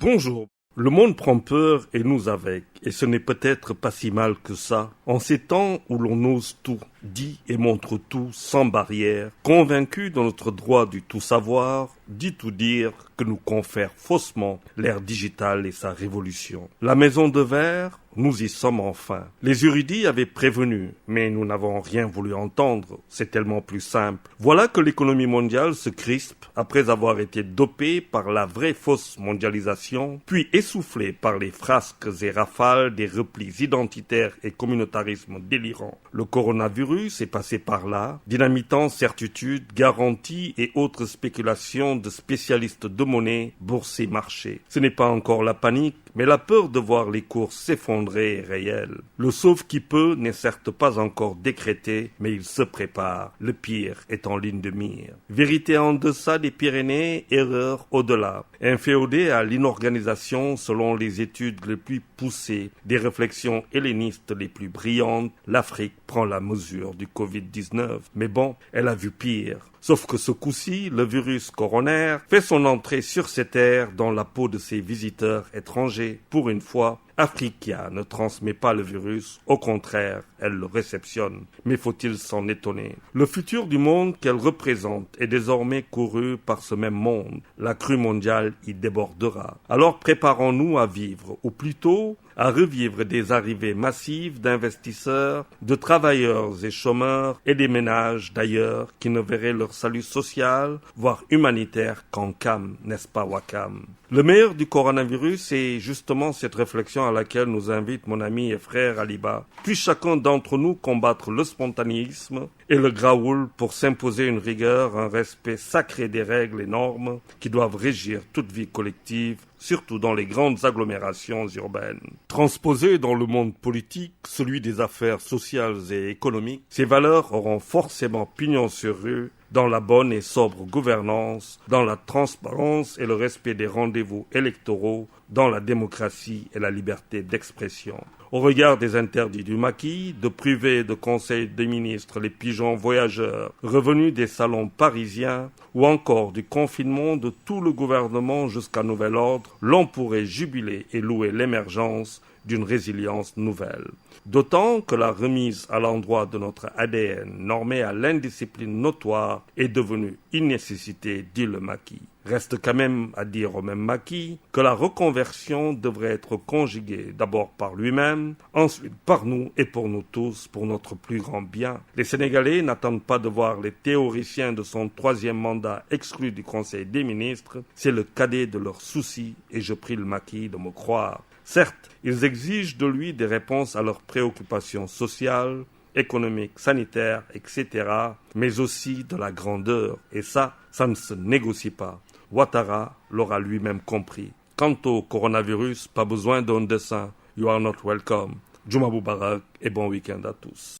Bonjour. Le monde prend peur et nous avec, et ce n'est peut-être pas si mal que ça. En ces temps où l'on ose tout, dit et montre tout sans barrière, convaincu de notre droit du tout savoir, dit tout dire que nous confère faussement l'ère digitale et sa révolution. La maison de verre, nous y sommes enfin. Les érudits avaient prévenu, mais nous n'avons rien voulu entendre. C'est tellement plus simple. Voilà que l'économie mondiale se crispe après avoir été dopée par la vraie fausse mondialisation, puis essoufflée par les frasques et rafales des replis identitaires et communautarisme délirants. Le coronavirus est passé par là, dynamitant certitudes, garanties et autres spéculations de spécialistes de monnaie, bourse et marché. Ce n'est pas encore la panique, mais la peur de voir les cours s'effondrer est réelle. Le sauve qui peut n'est certes pas encore décrété, mais il se prépare. Le pire est en ligne de mire. Vérité en deçà des Pyrénées, erreur au-delà. Inféodé à l'inorganisation selon les études les plus poussées, des réflexions hellénistes les plus brillantes, l'Afrique prend la mesure du Covid-19. Mais bon, elle a vu pire. Sauf que ce coup-ci, le virus coronaire fait son entrée sur ces terres dans la peau de ses visiteurs étrangers. Pour une fois, Africa ne transmet pas le virus, au contraire, elle le réceptionne. Mais faut-il s'en étonner? Le futur du monde qu'elle représente est désormais couru par ce même monde. La crue mondiale y débordera. Alors préparons-nous à vivre, ou plutôt à revivre des arrivées massives d'investisseurs, de travailleurs et chômeurs et des ménages d'ailleurs qui ne verraient leur salut social, voire humanitaire qu'en cam, n'est-ce pas Wakam? Le meilleur du coronavirus est justement cette réflexion à laquelle nous invite mon ami et frère Aliba. Puis chacun d'entre nous combattre le spontanéisme et le graoul pour s'imposer une rigueur, un respect sacré des règles et normes qui doivent régir toute vie collective, surtout dans les grandes agglomérations urbaines. Transposées dans le monde politique, celui des affaires sociales et économiques, ces valeurs auront forcément pignon sur rue dans la bonne et sobre gouvernance, dans la transparence et le respect des rendez-vous électoraux, dans la démocratie et la liberté d'expression. Au regard des interdits du maquis, de privés et de conseils des ministres, les pigeons voyageurs, revenus des salons parisiens, ou encore du confinement de tout le gouvernement jusqu'à nouvel ordre, l'on pourrait jubiler et louer l'émergence d'une résilience nouvelle. D'autant que la remise à l'endroit de notre ADN, normée à l'indiscipline notoire, est devenue une nécessité, dit le maquis. Reste quand même à dire au même maquis que la reconversion devrait être conjuguée d'abord par lui-même, ensuite par nous et pour nous tous, pour notre plus grand bien. Les Sénégalais n'attendent pas de voir les théoriciens de son troisième mandat exclus du Conseil des ministres, c'est le cadet de leurs soucis et je prie le maquis de me croire. Certes, ils exigent de lui des réponses à leurs préoccupations sociales, économiques, sanitaires, etc., mais aussi de la grandeur. Et ça ne se négocie pas. Ouattara l'aura lui-même compris. Quant au coronavirus, pas besoin d'un dessin. You are not welcome. Juma Mubarak et bon week-end à tous.